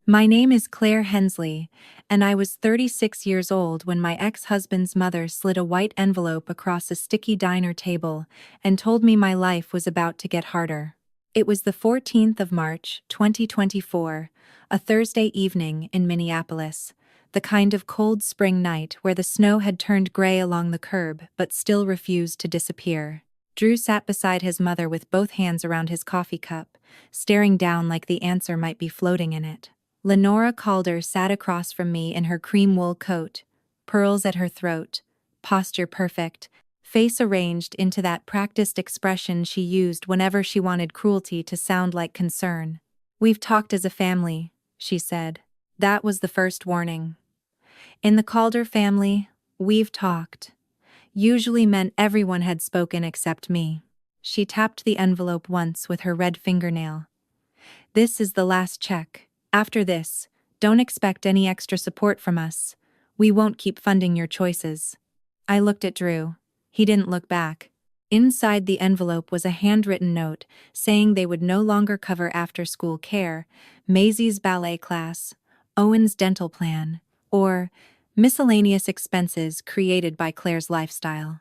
My name is Claire Hensley, and I was 36 years old when my ex-husband's mother slid a white envelope across a sticky diner table and told me my life was about to get harder. It was the 14th of March, 2024, a Thursday evening in Minneapolis, the kind of cold spring night where the snow had turned gray along the curb but still refused to disappear. Drew sat beside his mother with both hands around his coffee cup, staring down like the answer might be floating in it. Lenora Calder sat across from me in her cream wool coat, pearls at her throat, posture perfect, face arranged into that practiced expression she used whenever she wanted cruelty to sound like concern. "We've talked as a family," she said. That was the first warning. In the Calder family, "we've talked" usually meant everyone had spoken except me. She tapped the envelope once with her red fingernail. "This is the last check. After this, don't expect any extra support from us. We won't keep funding your choices." I looked at Drew. He didn't look back. Inside the envelope was a handwritten note saying they would no longer cover after-school care, Maisie's ballet class, Owen's dental plan, or miscellaneous expenses created by Claire's lifestyle.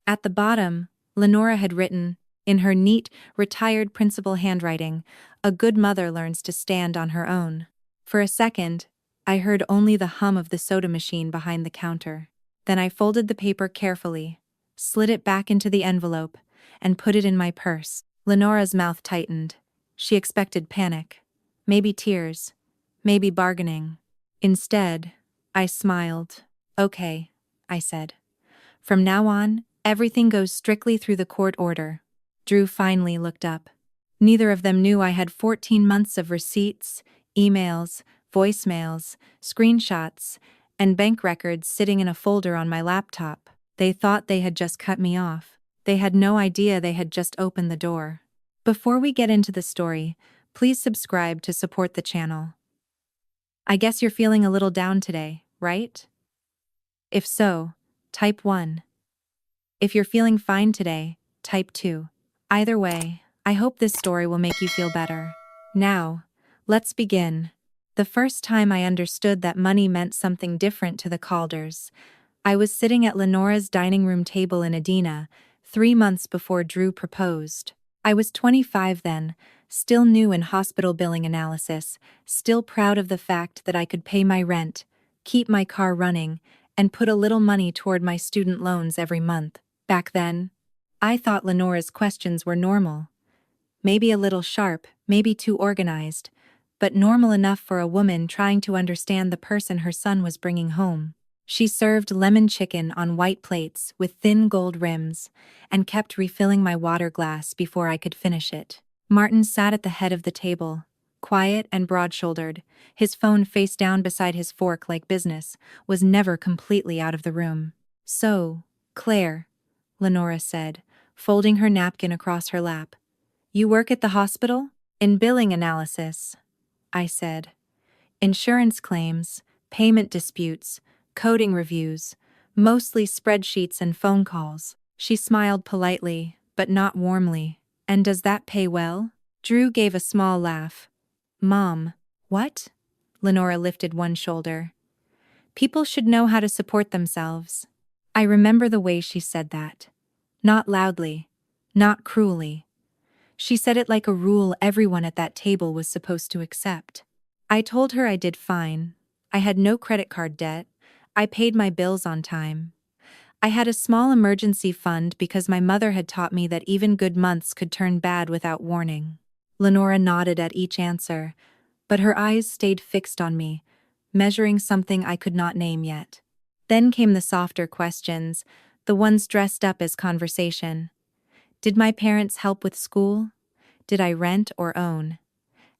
At the bottom, Lenora had written, in her neat, retired principal handwriting, "A good mother learns to stand on her own." For a second, I heard only the hum of the soda machine behind the counter. Then I folded the paper carefully, slid it back into the envelope, and put it in my purse. Lenora's mouth tightened. She expected panic. Maybe tears. Maybe bargaining. Instead, I smiled. "Okay," I said. "From now on, everything goes strictly through the court order." Drew finally looked up. Neither of them knew I had 14 months of receipts, emails, voicemails, screenshots, and bank records sitting in a folder on my laptop. They thought they had just cut me off. They had no idea they had just opened the door. Before we get into the story, please subscribe to support the channel. I guess you're feeling a little down today, right? If so, type 1. If you're feeling fine today, type 2. Either way, I hope this story will make you feel better. Now, let's begin. The first time I understood that money meant something different to the Calders, I was sitting at Lenora's dining room table in Edina, 3 months before Drew proposed. I was 25 then, still new in hospital billing analysis, still proud of the fact that I could pay my rent, keep my car running, and put a little money toward my student loans every month. Back then, I thought Lenora's questions were normal. Maybe a little sharp, maybe too organized, but normal enough for a woman trying to understand the person her son was bringing home. She served lemon chicken on white plates with thin gold rims and kept refilling my water glass before I could finish it. Martin sat at the head of the table, quiet and broad-shouldered, his phone face down beside his fork like business was never completely out of the room. "So, Claire," Lenora said, folding her napkin across her lap. "You work at the hospital?" "In billing analysis," I said. "Insurance claims, payment disputes, coding reviews, mostly spreadsheets and phone calls." She smiled politely, but not warmly. "And does that pay well?" Drew gave a small laugh. "Mom." "What?" Lenora lifted one shoulder. "People should know how to support themselves." I remember the way she said that. Not loudly, not cruelly. She said it like a rule everyone at that table was supposed to accept. I told her I did fine. I had no credit card debt. I paid my bills on time. I had a small emergency fund because my mother had taught me that even good months could turn bad without warning. Lenora nodded at each answer, but her eyes stayed fixed on me, measuring something I could not name yet. Then came the softer questions, the ones dressed up as conversation. Did my parents help with school? Did I rent or own?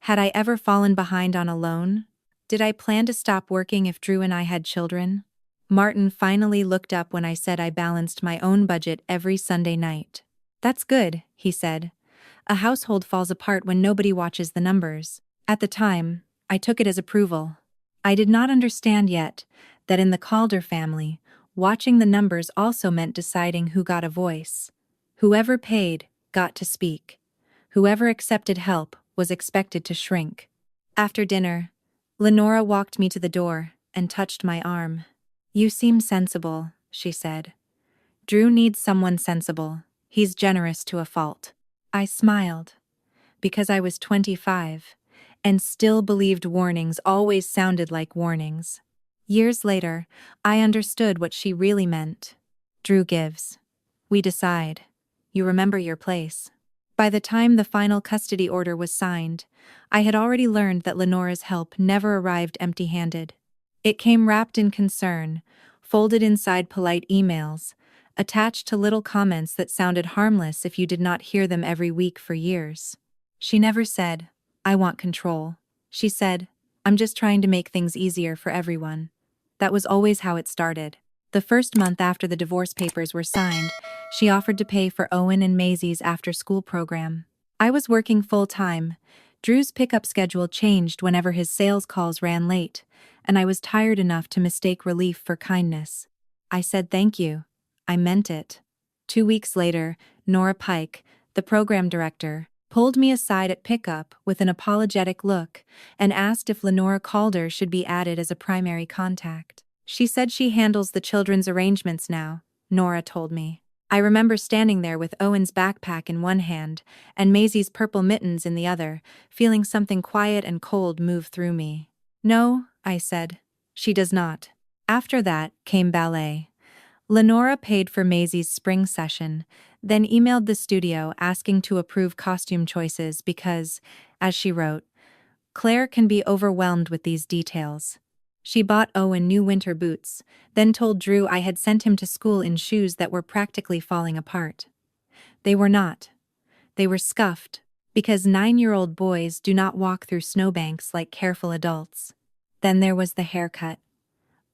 Had I ever fallen behind on a loan? Did I plan to stop working if Drew and I had children? Martin finally looked up when I said I balanced my own budget every Sunday night. "That's good," he said. "A household falls apart when nobody watches the numbers." At the time, I took it as approval. I did not understand yet that in the Calder family, watching the numbers also meant deciding who got a voice. Whoever paid got to speak. Whoever accepted help was expected to shrink. After dinner, Lenora walked me to the door and touched my arm. "You seem sensible," she said. "Drew needs someone sensible. He's generous to a fault." I smiled, because I was 25, and still believed warnings always sounded like warnings. Years later, I understood what she really meant. Drew gives. We decide. You remember your place. By the time the final custody order was signed, I had already learned that Lenora's help never arrived empty-handed. It came wrapped in concern, folded inside polite emails, attached to little comments that sounded harmless if you did not hear them every week for years. She never said, "I want control." She said, "I'm just trying to make things easier for everyone." That was always how it started. The first month after the divorce papers were signed, she offered to pay for Owen and Maisie's after-school program. I was working full-time. Drew's pickup schedule changed whenever his sales calls ran late, and I was tired enough to mistake relief for kindness. I said thank you. I meant it. 2 weeks later, Nora Pike, the program director, pulled me aside at pickup with an apologetic look and asked if Lenora Calder should be added as a primary contact. She said she handles the children's arrangements now, Nora told me. I remember standing there with Owen's backpack in one hand and Maisie's purple mittens in the other, feeling something quiet and cold move through me. "No," I said. "She does not." After that came ballet. Lenora paid for Maisie's spring session, then emailed the studio asking to approve costume choices because, as she wrote, "Claire can be overwhelmed with these details." She bought Owen new winter boots, then told Drew I had sent him to school in shoes that were practically falling apart. They were not. They were scuffed, because 9-year-old boys do not walk through snowbanks like careful adults. Then there was the haircut.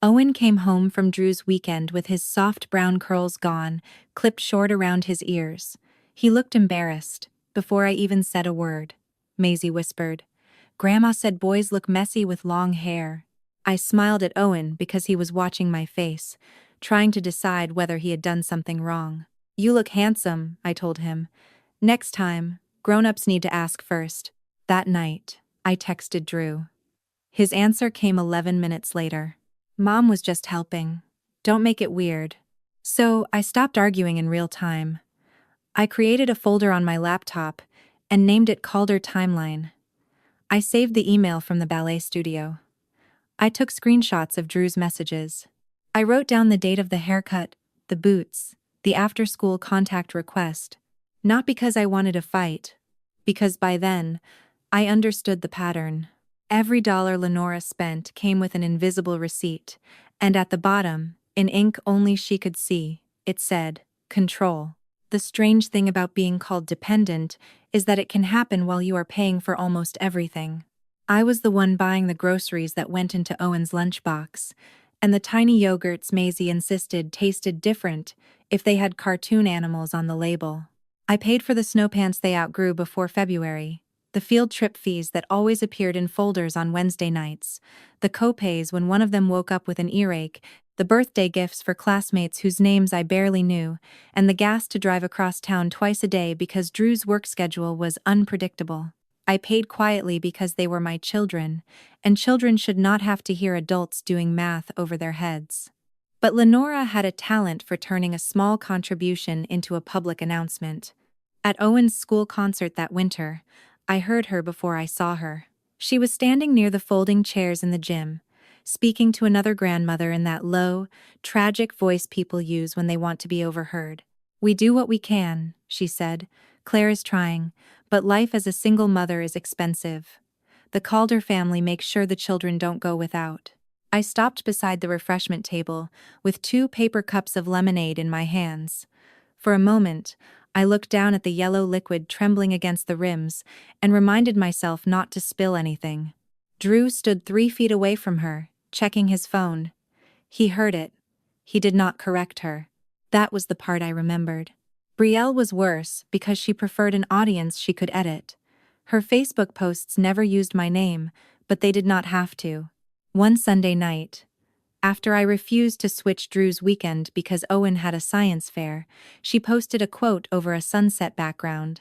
Owen came home from Drew's weekend with his soft brown curls gone, clipped short around his ears. He looked embarrassed, before I even said a word. Maisie whispered, "Grandma said boys look messy with long hair." I smiled at Owen because he was watching my face, trying to decide whether he had done something wrong. "You look handsome," I told him. "Next time, grown-ups need to ask first." That night, I texted Drew. His answer came 11 minutes later. "Mom was just helping. Don't make it weird." So I stopped arguing in real time. I created a folder on my laptop and named it Calder Timeline. I saved the email from the ballet studio. I took screenshots of Drew's messages. I wrote down the date of the haircut, the boots, the after-school contact request, not because I wanted a fight, because by then, I understood the pattern. Every dollar Lenora spent came with an invisible receipt, and at the bottom, in ink only she could see, it said, "Control." The strange thing about being called dependent is that it can happen while you are paying for almost everything. I was the one buying the groceries that went into Owen's lunchbox, and the tiny yogurts Maisie insisted tasted different if they had cartoon animals on the label. I paid for the snow pants they outgrew before February, the field trip fees that always appeared in folders on Wednesday nights, the co-pays when one of them woke up with an earache, the birthday gifts for classmates whose names I barely knew, and the gas to drive across town twice a day because Drew's work schedule was unpredictable. I paid quietly because they were my children, and children should not have to hear adults doing math over their heads. But Lenora had a talent for turning a small contribution into a public announcement. At Owen's school concert that winter, I heard her before I saw her. She was standing near the folding chairs in the gym, speaking to another grandmother in that low, tragic voice people use when they want to be overheard. "We do what we can," she said. "Claire is trying, but life as a single mother is expensive. The Calder family makes sure the children don't go without." I stopped beside the refreshment table, with 2 paper cups of lemonade in my hands. For a moment, I looked down at the yellow liquid trembling against the rims and reminded myself not to spill anything. Drew stood 3 feet away from her, checking his phone. He heard it. He did not correct her. That was the part I remembered. Brielle was worse because she preferred an audience she could edit. Her Facebook posts never used my name, but they did not have to. One Sunday night, after I refused to switch Drew's weekend because Owen had a science fair, she posted a quote over a sunset background.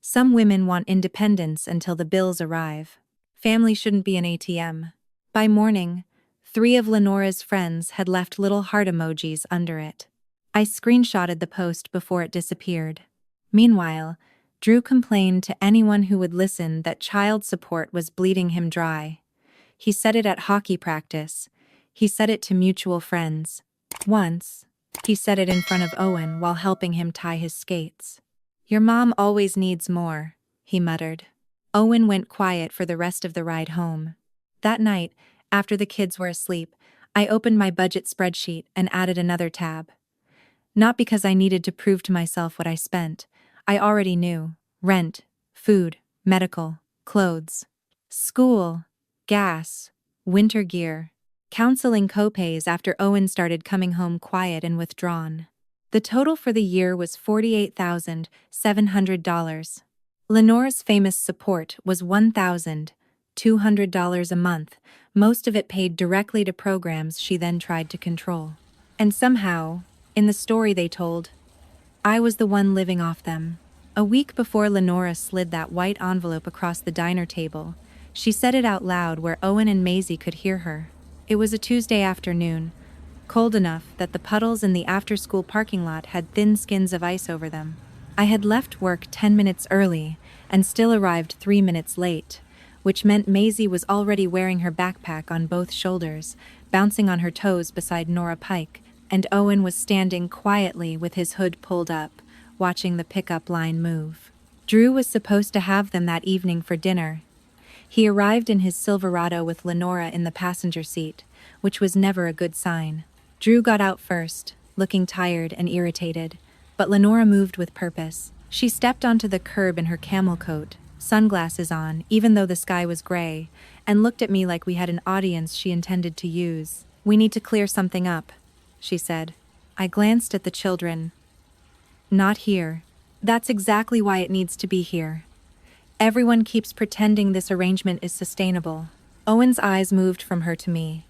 "Some women want independence until the bills arrive." Family shouldn't be an ATM. By morning, 3 of Lenora's friends had left little heart emojis under it. I screenshotted the post before it disappeared. Meanwhile, Drew complained to anyone who would listen that child support was bleeding him dry. He said it at hockey practice. He said it to mutual friends. Once, he said it in front of Owen while helping him tie his skates. "Your mom always needs more," he muttered. Owen went quiet for the rest of the ride home. That night, after the kids were asleep, I opened my budget spreadsheet and added another tab. Not because I needed to prove to myself what I spent. I already knew: rent, food, medical, clothes, school, gas, winter gear, counseling copays after Owen started coming home quiet and withdrawn. The total for the year was $48,700. Lenora's famous support was $1,200 a month, most of it paid directly to programs she then tried to control. And somehow, in the story they told, I was the one living off them. A week before Lenora slid that white envelope across the diner table, she said it out loud where Owen and Maisie could hear her. It was a Tuesday afternoon, cold enough that the puddles in the after-school parking lot had thin skins of ice over them. I had left work 10 minutes early and still arrived 3 minutes late, which meant Maisie was already wearing her backpack on both shoulders, bouncing on her toes beside Nora Pike, and Owen was standing quietly with his hood pulled up, watching the pickup line move. Drew was supposed to have them that evening for dinner. He arrived in his Silverado with Lenora in the passenger seat, which was never a good sign. Drew got out first, looking tired and irritated, but Lenora moved with purpose. She stepped onto the curb in her camel coat, sunglasses on, even though the sky was gray, and looked at me like we had an audience she intended to use. "We need to clear something up," she said. I glanced at the children. "Not here. That's exactly why it needs to be here. Everyone keeps pretending this arrangement is sustainable." Owen's eyes moved from her to me.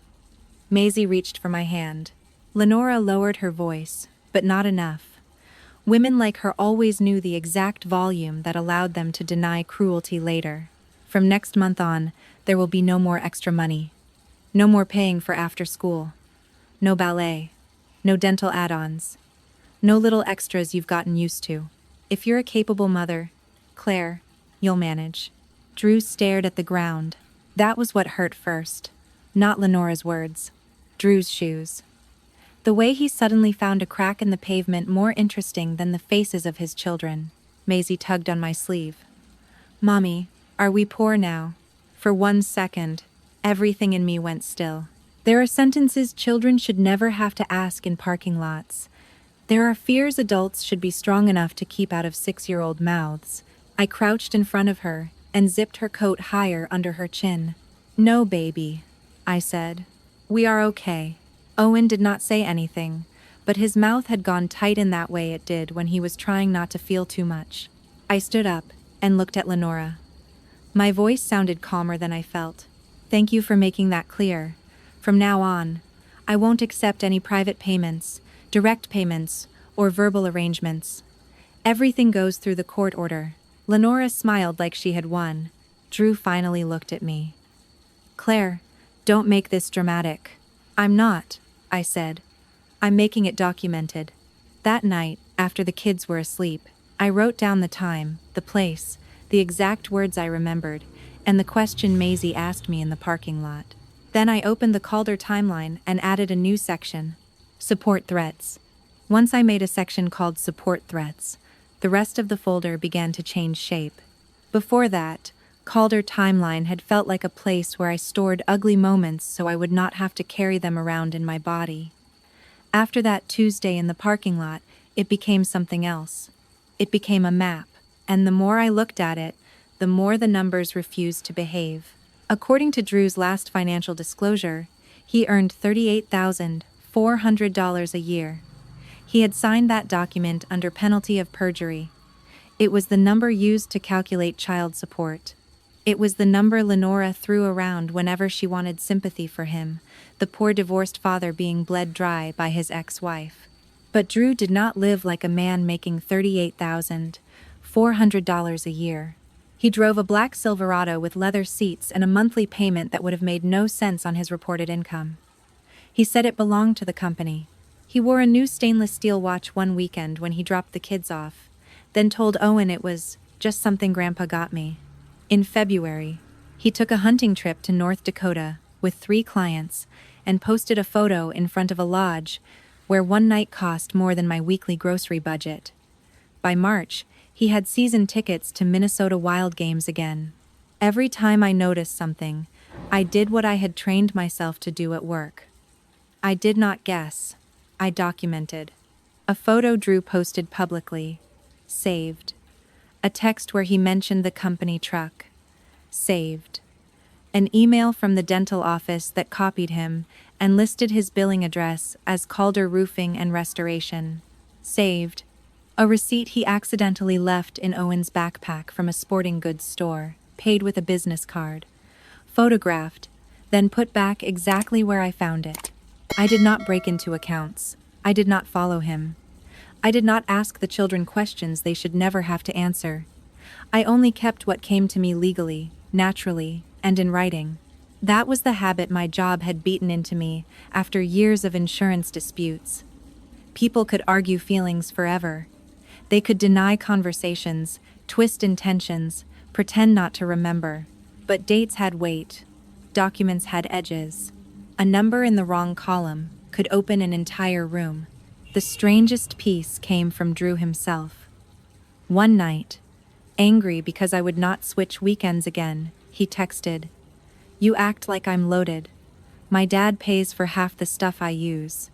Maisie reached for my hand. Lenora lowered her voice, but not enough. Women like her always knew the exact volume that allowed them to deny cruelty later. "From next month on, there will be no more extra money. No more paying for after school. No ballet. No dental add-ons. No little extras you've gotten used to. If you're a capable mother, Claire, you'll manage." Drew stared at the ground. That was what hurt first. Not Lenora's words. Drew's shoes. The way he suddenly found a crack in the pavement more interesting than the faces of his children. Maisie tugged on my sleeve. "Mommy, are we poor now?" For 1 second, everything in me went still. There are sentences children should never have to ask in parking lots. There are fears adults should be strong enough to keep out of 6-year-old mouths. I crouched in front of her and zipped her coat higher under her chin. "No, baby," I said. "We are okay." Owen did not say anything, but his mouth had gone tight in that way it did when he was trying not to feel too much. I stood up and looked at Lenora. My voice sounded calmer than I felt. "Thank you for making that clear. From now on, I won't accept any private payments, direct payments, or verbal arrangements. Everything goes through the court order." Lenora smiled like she had won. Drew finally looked at me. "Claire, don't make this dramatic." "I'm not," I said. "I'm making it documented." That night, after the kids were asleep, I wrote down the time, the place, the exact words I remembered, and the question Maisie asked me in the parking lot. Then I opened the Calder timeline and added a new section: support threats. Once I made a section called support threats, the rest of the folder began to change shape. Before that, Calder timeline had felt like a place where I stored ugly moments so I would not have to carry them around in my body. After that Tuesday in the parking lot, it became something else. It became a map, and the more I looked at it, the more the numbers refused to behave. According to Drew's last financial disclosure, he earned $38,400 a year. He had signed that document under penalty of perjury. It was the number used to calculate child support. It was the number Lenora threw around whenever she wanted sympathy for him, the poor divorced father being bled dry by his ex-wife. But Drew did not live like a man making $38,400 a year. He drove a black Silverado with leather seats and a monthly payment that would have made no sense on his reported income. He said it belonged to the company. He wore a new stainless steel watch one weekend when he dropped the kids off, then told Owen it was just something Grandpa got me. In February, he took a hunting trip to North Dakota with 3 clients and posted a photo in front of a lodge where one night cost more than my weekly grocery budget. By March, he had season tickets to Minnesota Wild games again. Every time I noticed something, I did what I had trained myself to do at work. I did not guess. I documented. A photo Drew posted publicly. Saved. A text where he mentioned the company truck. Saved. An email from the dental office that copied him and listed his billing address as Calder Roofing and Restoration. Saved. A receipt he accidentally left in Owen's backpack from a sporting goods store, paid with a business card. Photographed, then put back exactly where I found it. I did not break into accounts. I did not follow him. I did not ask the children questions they should never have to answer. I only kept what came to me legally, naturally, and in writing. That was the habit my job had beaten into me after years of insurance disputes. People could argue feelings forever. They could deny conversations, twist intentions, pretend not to remember. But dates had weight. Documents had edges. A number in the wrong column could open an entire room. The strangest piece came from Drew himself. One night, angry because I would not switch weekends again, he texted, "You act like I'm loaded. My dad pays for half the stuff I use.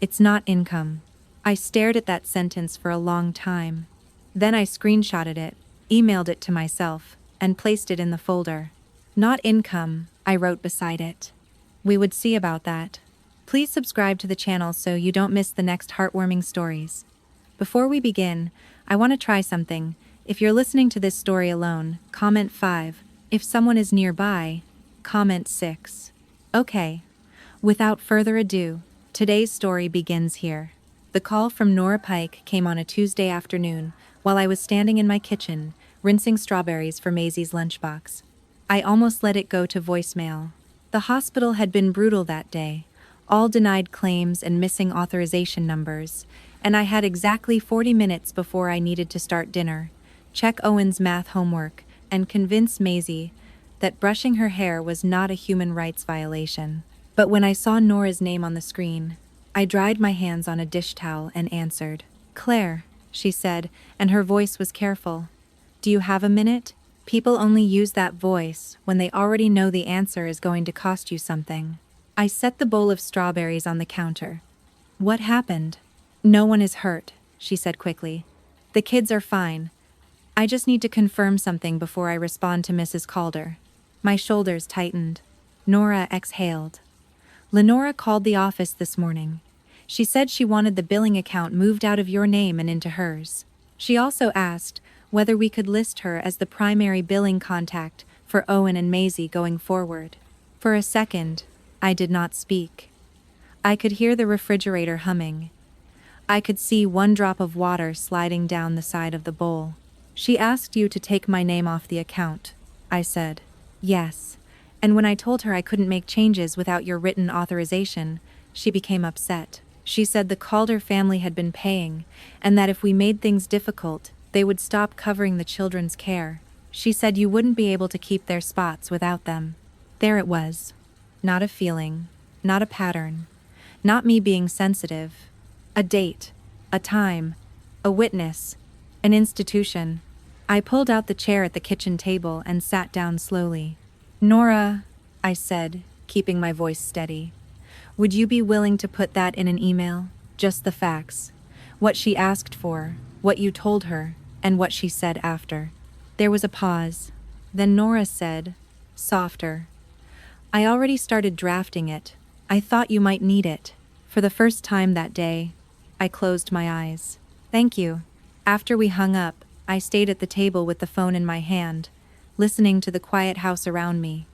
It's not income." I stared at that sentence for a long time. Then I screenshotted it, emailed it to myself, and placed it in the folder. "Not income," I wrote beside it. We would see about that. Please subscribe to the channel so you don't miss the next heartwarming stories. Before we begin, I want to try something. If you're listening to this story alone, comment 5. If someone is nearby, comment 6. Okay. Without further ado, today's story begins here. The call from Nora Pike came on a Tuesday afternoon while I was standing in my kitchen, rinsing strawberries for Maisie's lunchbox. I almost let it go to voicemail. The hospital had been brutal that day, all denied claims and missing authorization numbers, and I had exactly 40 minutes before I needed to start dinner, check Owen's math homework, and convince Maisie that brushing her hair was not a human rights violation. But when I saw Nora's name on the screen, I dried my hands on a dish towel and answered. "Claire," she said, and her voice was careful. "Do you have a minute? People only use that voice when they already know the answer is going to cost you something." I set the bowl of strawberries on the counter. "What happened?" "No one is hurt," she said quickly. "The kids are fine. I just need to confirm something before I respond to Mrs. Calder." My shoulders tightened. Nora exhaled. "Lenora called the office this morning. She said she wanted the billing account moved out of your name and into hers. She also asked whether we could list her as the primary billing contact for Owen and Maisie going forward." For a second, I did not speak. I could hear the refrigerator humming. I could see one drop of water sliding down the side of the bowl. "She asked you to take my name off the account," I said. "Yes. And when I told her I couldn't make changes without your written authorization, she became upset. She said the Calder family had been paying, and that if we made things difficult, they would stop covering the children's care. She said you wouldn't be able to keep their spots without them." There it was. Not a feeling, not a pattern, not me being sensitive. A date, a time, a witness, an institution. I pulled out the chair at the kitchen table and sat down slowly. "Nora," I said, keeping my voice steady, "would you be willing to put that in an email? Just the facts. What she asked for, what you told her, and what she said after." There was a pause. Then Nora said, softer, "I already started drafting it. I thought you might need it." For the first time that day, I closed my eyes. "Thank you." After we hung up, I stayed at the table with the phone in my hand, listening to the quiet house around me.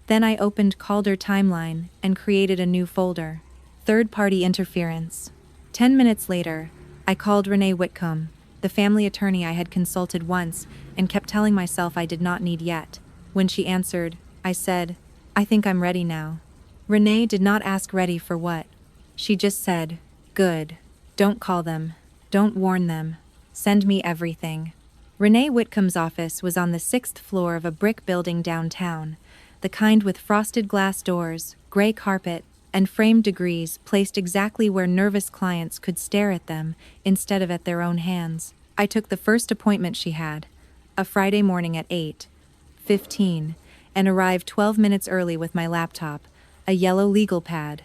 Then I opened Calder Timeline and created a new folder. Third-party interference. 10 minutes later, I called Renee Whitcomb. the family attorney I had consulted once and kept telling myself I did not need yet. When she answered, I said, I think I'm ready now. Renee did not ask ready for what. She just said, good. Don't call them. Don't warn them. Send me everything. Renee Whitcomb's office was on the 6th floor of a brick building downtown, the kind with frosted glass doors, gray carpet, and framed degrees placed exactly where nervous clients could stare at them instead of at their own hands. I took the first appointment she had, a Friday morning at 8:15, and arrived 12 minutes early with my laptop, a yellow legal pad,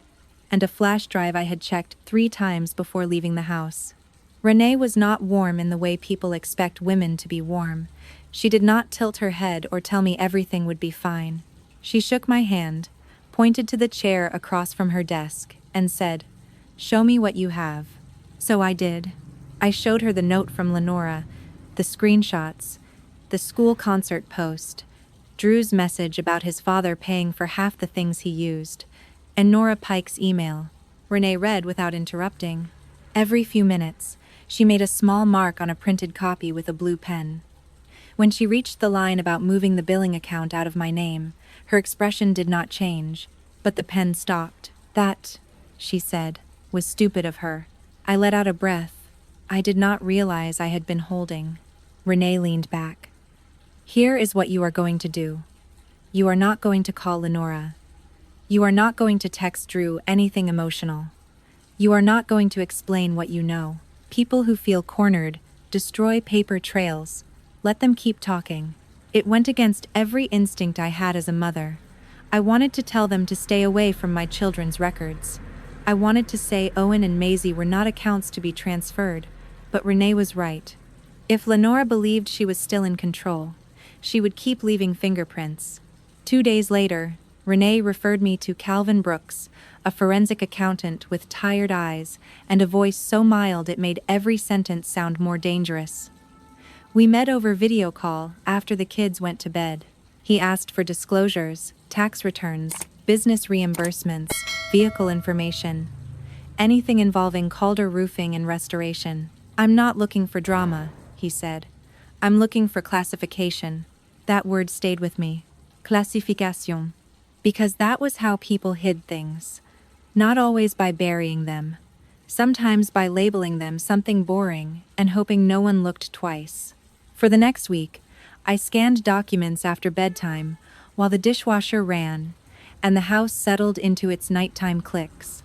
and a flash drive I had checked 3 times before leaving the house. Renee was not warm in the way people expect women to be warm. She did not tilt her head or tell me everything would be fine. She shook my hand, pointed to the chair across from her desk, and said, show me what you have. So I did. I showed her the note from Lenora, the screenshots, the school concert post, Drew's message about his father paying for half the things he used, and Nora Pike's email. Renee read without interrupting. Every few minutes, she made a small mark on a printed copy with a blue pen. When she reached the line about moving the billing account out of my name, her expression did not change, but the pen stopped. That, she said, was stupid of her. I let out a breath. I did not realize I had been holding. Renee leaned back. Here is what you are going to do. You are not going to call Lenora. You are not going to text Drew anything emotional. You are not going to explain what you know. People who feel cornered destroy paper trails. Let them keep talking. It went against every instinct I had as a mother. I wanted to tell them to stay away from my children's records. I wanted to say Owen and Maisie were not accounts to be transferred, but Renee was right. If Lenora believed she was still in control, she would keep leaving fingerprints. 2 days later, Renee referred me to Calvin Brooks, a forensic accountant with tired eyes and a voice so mild it made every sentence sound more dangerous. We met over video call after the kids went to bed. He asked for disclosures, tax returns, business reimbursements, vehicle information, anything involving Calder Roofing and Restoration. I'm not looking for drama, he said. I'm looking for classification. That word stayed with me. Classification. Because that was how people hid things. Not always by burying them. Sometimes by labeling them something boring and hoping no one looked twice. For the next week, I scanned documents after bedtime while the dishwasher ran and the house settled into its nighttime cliques.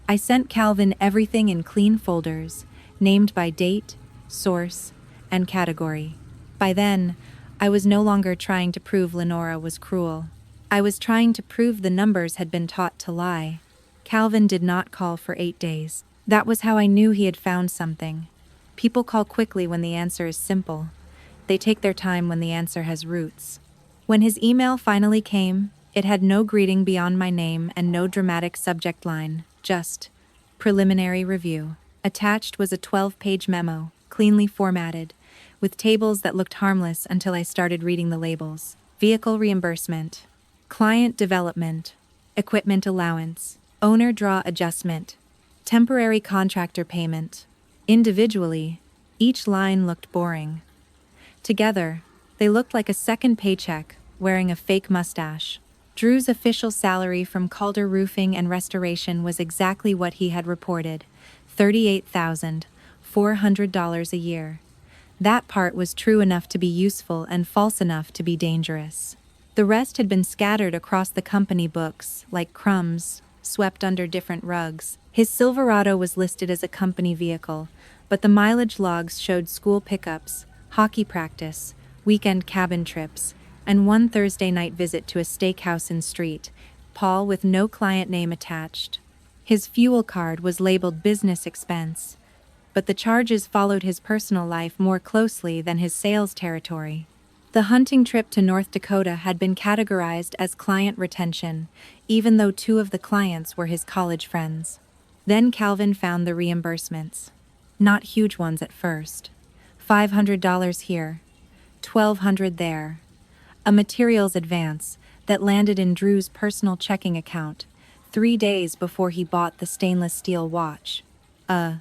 I sent Calvin everything in clean folders, named by date, source, and category. By then, I was no longer trying to prove Lenora was cruel. I was trying to prove the numbers had been taught to lie. Calvin did not call for 8 days. That was how I knew he had found something. People call quickly when the answer is simple. They take their time when the answer has roots. When his email finally came, it had no greeting beyond my name and no dramatic subject line, just preliminary review. Attached was a 12-page memo, cleanly formatted, with tables that looked harmless until I started reading the labels. Vehicle reimbursement, client development, equipment allowance, owner draw adjustment, temporary contractor payment. Individually, each line looked boring. Together, they looked like a second paycheck, wearing a fake mustache. Drew's official salary from Calder Roofing and Restoration was exactly what he had reported, $38,400 a year. That part was true enough to be useful and false enough to be dangerous. The rest had been scattered across the company books, like crumbs, swept under different rugs. His Silverado was listed as a company vehicle, but the mileage logs showed school pickups, hockey practice, weekend cabin trips, and one Thursday night visit to a steakhouse in Street, Paul with no client name attached. His fuel card was labeled business expense, but the charges followed his personal life more closely than his sales territory. The hunting trip to North Dakota had been categorized as client retention, even though 2 of the clients were his college friends. Then Calvin found the reimbursements. Not huge ones at first. $500 here, $1,200 there. A materials advance that landed in Drew's personal checking account 3 days before he bought the stainless steel watch. A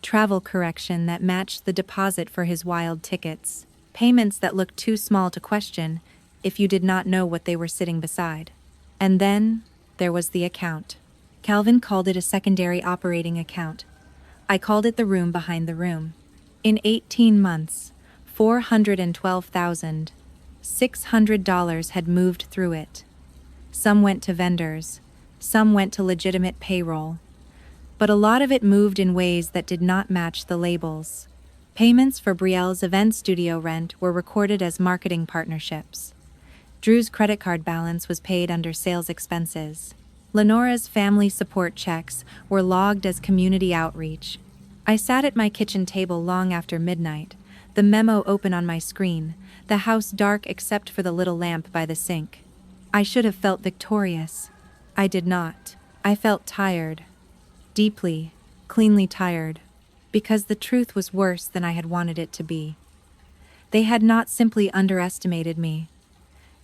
travel correction that matched the deposit for his wild tickets, payments that looked too small to question if you did not know what they were sitting beside. And then there was the account. Calvin called it a secondary operating account. I called it the room behind the room. In 18 months, $412,600 had moved through it. Some went to vendors, some went to legitimate payroll. But a lot of it moved in ways that did not match the labels. Payments for Brielle's event studio rent were recorded as marketing partnerships. Drew's credit card balance was paid under sales expenses. Lenora's family support checks were logged as community outreach. I sat at my kitchen table long after midnight, the memo open on my screen, the house dark except for the little lamp by the sink. I should have felt victorious. I did not. I felt tired. Deeply, cleanly tired, because the truth was worse than I had wanted it to be. They had not simply underestimated me.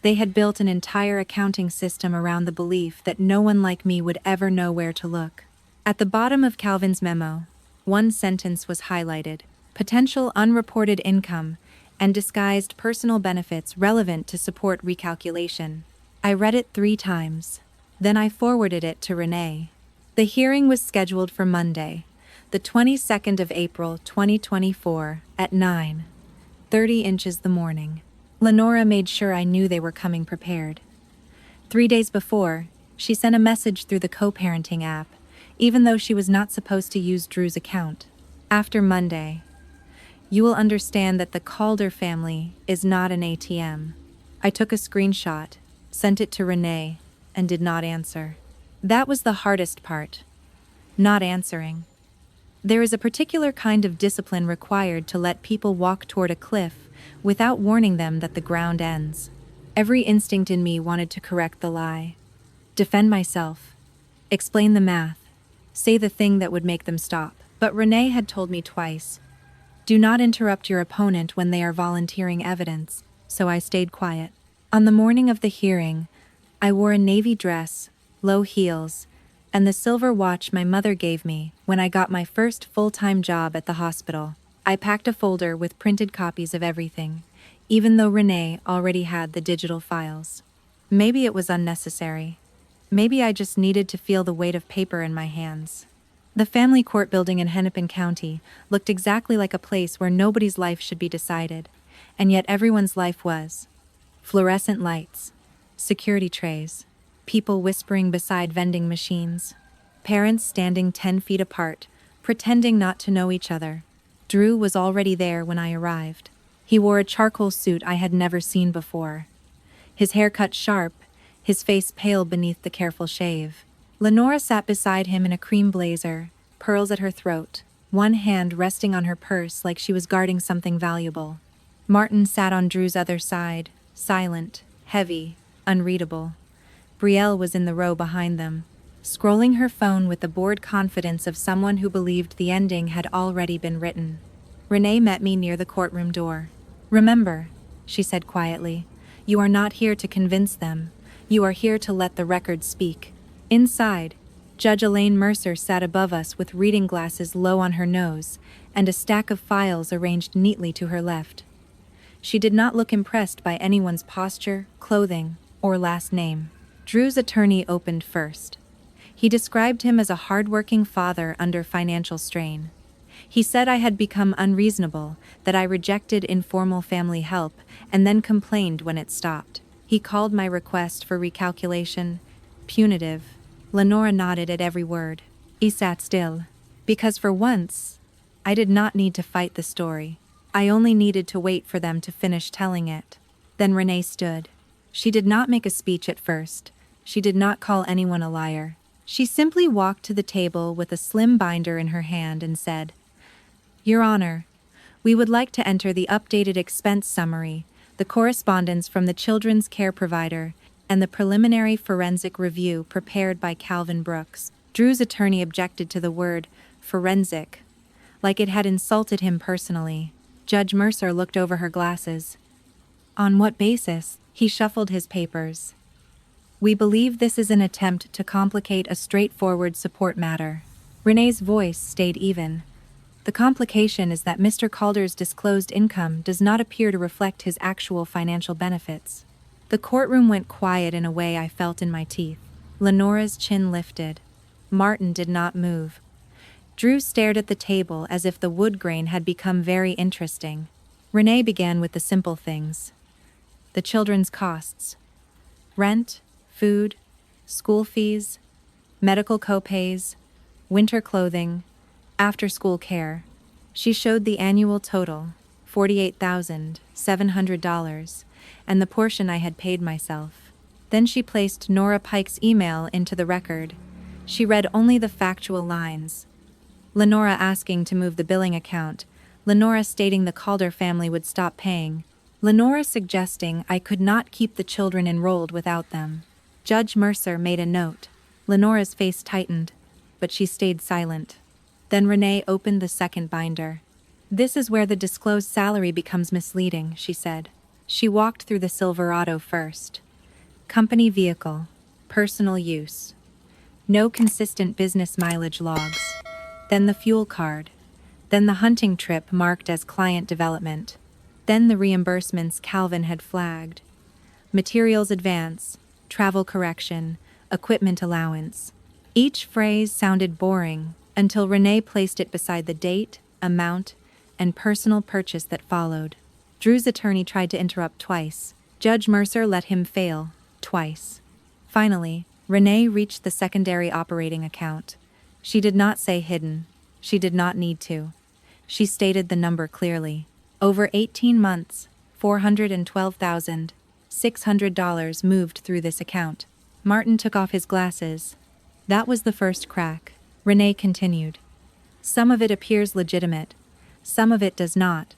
They had built an entire accounting system around the belief that no one like me would ever know where to look. At the bottom of Calvin's memo, one sentence was highlighted: potential unreported income and disguised personal benefits relevant to support recalculation. I read it 3 times. Then I forwarded it to Renee. The hearing was scheduled for Monday, the 22nd of April 2024 at 9:30 inches the morning. Lenora made sure I knew they were coming prepared. 3 days before, she sent a message through the co-parenting app, even though she was not supposed to use Drew's account. After Monday, you will understand that the Calder family is not an ATM. I took a screenshot, sent it to Renee, and did not answer. That was the hardest part. Not answering. There is a particular kind of discipline required to let people walk toward a cliff without warning them that the ground ends. Every instinct in me wanted to correct the lie. Defend myself. Explain the math. Say the thing that would make them stop. But Renee had told me twice, do not interrupt your opponent when they are volunteering evidence, so I stayed quiet. On the morning of the hearing, I wore a navy dress, low heels, and the silver watch my mother gave me when I got my first full-time job at the hospital. I packed a folder with printed copies of everything, even though Renee already had the digital files. Maybe it was unnecessary. Maybe I just needed to feel the weight of paper in my hands. The family court building in Hennepin County looked exactly like a place where nobody's life should be decided, and yet everyone's life was. Fluorescent lights, security trays, people whispering beside vending machines, parents standing 10 feet apart, pretending not to know each other. Drew was already there when I arrived. He wore a charcoal suit I had never seen before. His hair cut sharp, his face pale beneath the careful shave. Lenora sat beside him in a cream blazer, pearls at her throat, one hand resting on her purse like she was guarding something valuable. Martin sat on Drew's other side, silent, heavy, unreadable. Brielle was in the row behind them, scrolling her phone with the bored confidence of someone who believed the ending had already been written. Renee met me near the courtroom door. Remember, she said quietly, you are not here to convince them. You are here to let the record speak. Inside, Judge Elaine Mercer sat above us with reading glasses low on her nose and a stack of files arranged neatly to her left. She did not look impressed by anyone's posture, clothing, or last name. Drew's attorney opened first. He described him as a hard-working father under financial strain. He said I had become unreasonable, that I rejected informal family help, and then complained when it stopped. He called my request for recalculation punitive. Lenora nodded at every word. He sat still. Because for once, I did not need to fight the story. I only needed to wait for them to finish telling it. Then Renee stood. She did not make a speech at first. She did not call anyone a liar. She simply walked to the table with a slim binder in her hand and said, Your Honor, we would like to enter the updated expense summary, the correspondence from the children's care provider, and the preliminary forensic review prepared by Calvin Brooks. Drew's attorney objected to the word forensic, like it had insulted him personally. Judge Mercer looked over her glasses. On what basis? He shuffled his papers. We believe this is an attempt to complicate a straightforward support matter. Renee's voice stayed even. The complication is that Mr. Calder's disclosed income does not appear to reflect his actual financial benefits. The courtroom went quiet in a way I felt in my teeth. Lenora's chin lifted. Martin did not move. Drew stared at the table as if the wood grain had become very interesting. Renee began with the simple things. The children's costs. Rent, food, school fees, medical co-pays, winter clothing, after-school care. She showed the annual total, $48,700, and the portion I had paid myself. Then she placed Nora Pike's email into the record. She read only the factual lines. Lenora asking to move the billing account, Lenora stating the Calder family would stop paying, Lenora suggesting I could not keep the children enrolled without them. Judge Mercer made a note. Lenora's face tightened, but she stayed silent. Then Renee opened the second binder. This is where the disclosed salary becomes misleading, she said. She walked through the Silverado first. Company vehicle, personal use. No consistent business mileage logs. Then the fuel card. Then the hunting trip marked as client development. Then the reimbursements Calvin had flagged. Materials advance, travel correction, equipment allowance. Each phrase sounded boring until Renee placed it beside the date, amount, and personal purchase that followed. Drew's attorney tried to interrupt twice. Judge Mercer let him fail, twice. Finally, Renee reached the secondary operating account. She did not say hidden. She did not need to. She stated the number clearly. Over 18 months, $412,600 moved through this account. Martin took off his glasses. That was the first crack. Renee continued. Some of it appears legitimate. Some of it does not.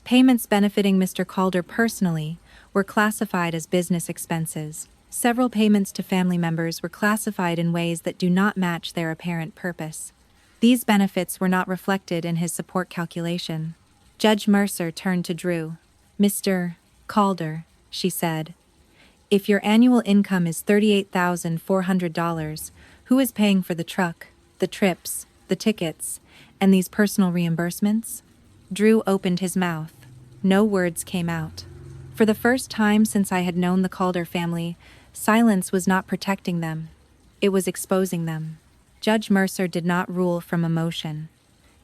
Payments benefiting Mr. Calder personally were classified as business expenses. Several payments to family members were classified in ways that do not match their apparent purpose. These benefits were not reflected in his support calculation. Judge Mercer turned to Drew. Mr. Calder, she said, if your annual income is $38,400, who is paying for the truck, the trips, the tickets, and these personal reimbursements? Drew opened his mouth. No words came out. For the first time since I had known the Calder family, silence was not protecting them. It was exposing them. Judge Mercer did not rule from emotion.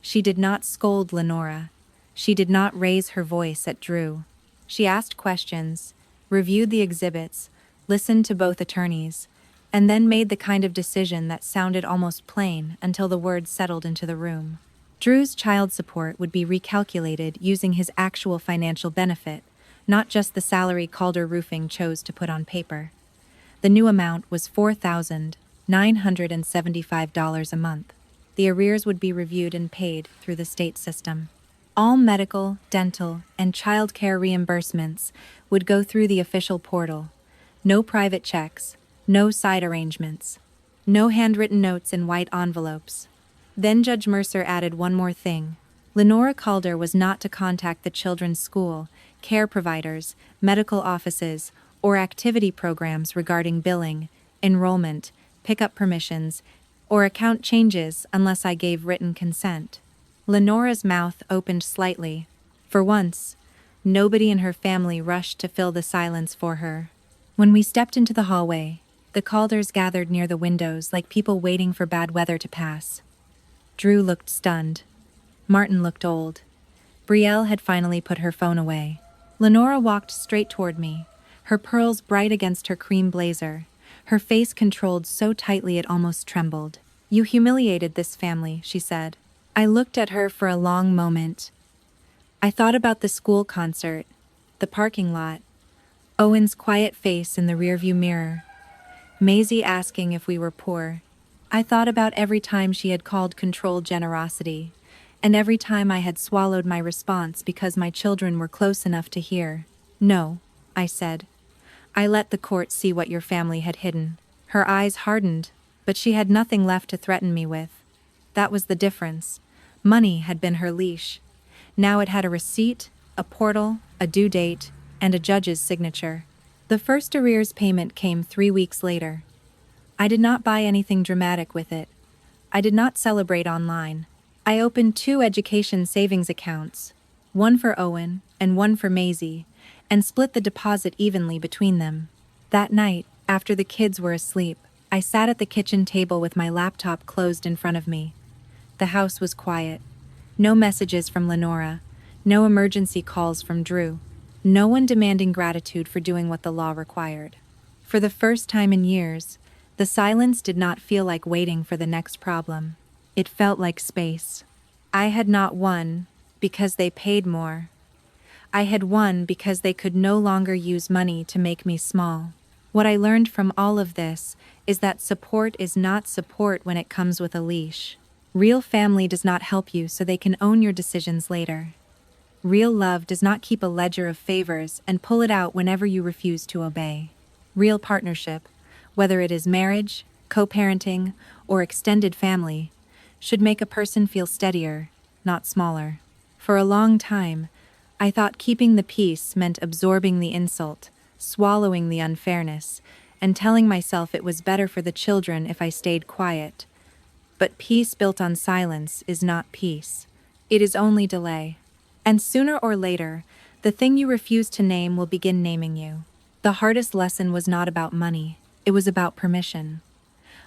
She did not scold Lenora. She did not raise her voice at Drew. She asked questions, reviewed the exhibits, listened to both attorneys, and then made the kind of decision that sounded almost plain until the words settled into the room. Drew's child support would be recalculated using his actual financial benefit, not just the salary Calder Roofing chose to put on paper. The new amount was $4,975 a month. The arrears would be reviewed and paid through the state system. All medical, dental, and child care reimbursements would go through the official portal. No private checks, no side arrangements, no handwritten notes in white envelopes. Then Judge Mercer added one more thing. Lenora Calder was not to contact the children's school, care providers, medical offices, or activity programs regarding billing, enrollment, pickup permissions, or account changes unless I gave written consent. Lenora's mouth opened slightly. For once, nobody in her family rushed to fill the silence for her. When we stepped into the hallway, the Calders gathered near the windows like people waiting for bad weather to pass. Drew looked stunned. Martin looked old. Brielle had finally put her phone away. Lenora walked straight toward me, her pearls bright against her cream blazer, her face controlled so tightly it almost trembled. You humiliated this family, she said. I looked at her for a long moment. I thought about the school concert, the parking lot, Owen's quiet face in the rearview mirror, Maisie asking if we were poor. I thought about every time she had called controlled generosity, and every time I had swallowed my response because my children were close enough to hear. No, I said. I let the court see what your family had hidden. Her eyes hardened, but she had nothing left to threaten me with. That was the difference. Money had been her leash. Now it had a receipt, a portal, a due date, and a judge's signature. The first arrears payment came 3 weeks later. I did not buy anything dramatic with it. I did not celebrate online. I opened two education savings accounts, one for Owen and one for Maisie, and split the deposit evenly between them. That night, after the kids were asleep, I sat at the kitchen table with my laptop closed in front of me. The house was quiet. No messages from Lenora, no emergency calls from Drew, no one demanding gratitude for doing what the law required. For the first time in years, the silence did not feel like waiting for the next problem. It felt like space. I had not won because they paid more. I had won because they could no longer use money to make me small. What I learned from all of this is that support is not support when it comes with a leash. Real family does not help you so they can own your decisions later. Real love does not keep a ledger of favors and pull it out whenever you refuse to obey. Real partnership, whether it is marriage, co-parenting, or extended family, should make a person feel steadier, not smaller. For a long time, I thought keeping the peace meant absorbing the insult, swallowing the unfairness, and telling myself it was better for the children if I stayed quiet. But peace built on silence is not peace. It is only delay. And sooner or later, the thing you refuse to name will begin naming you. The hardest lesson was not about money, it was about permission.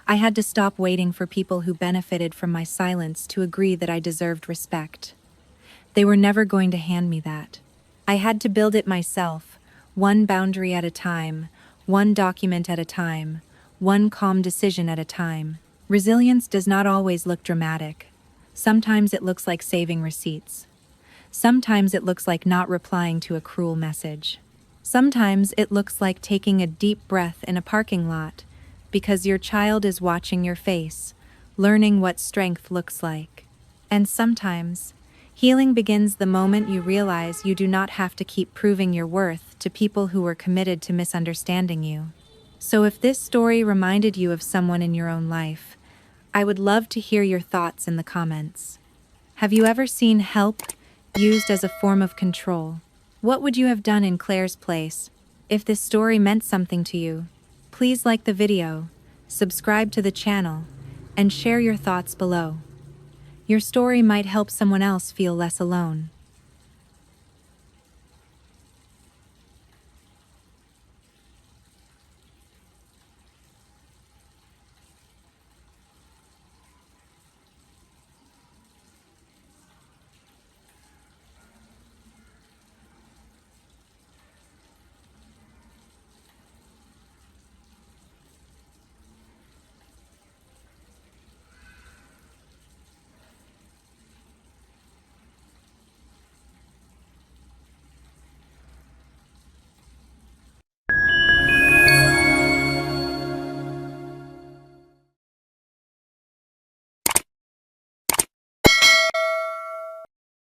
I had to stop waiting for people who benefited from my silence to agree that I deserved respect. They were never going to hand me that. I had to build it myself, one boundary at a time, one document at a time, one calm decision at a time. Resilience does not always look dramatic. Sometimes it looks like saving receipts. Sometimes it looks like not replying to a cruel message. Sometimes it looks like taking a deep breath in a parking lot because your child is watching your face, learning what strength looks like. And sometimes, healing begins the moment you realize you do not have to keep proving your worth to people who were committed to misunderstanding you. So if this story reminded you of someone in your own life, I would love to hear your thoughts in the comments. Have you ever seen help used as a form of control? What would you have done in Claire's place? If this story meant something to you, please like the video, subscribe to the channel, and share your thoughts below. Your story might help someone else feel less alone.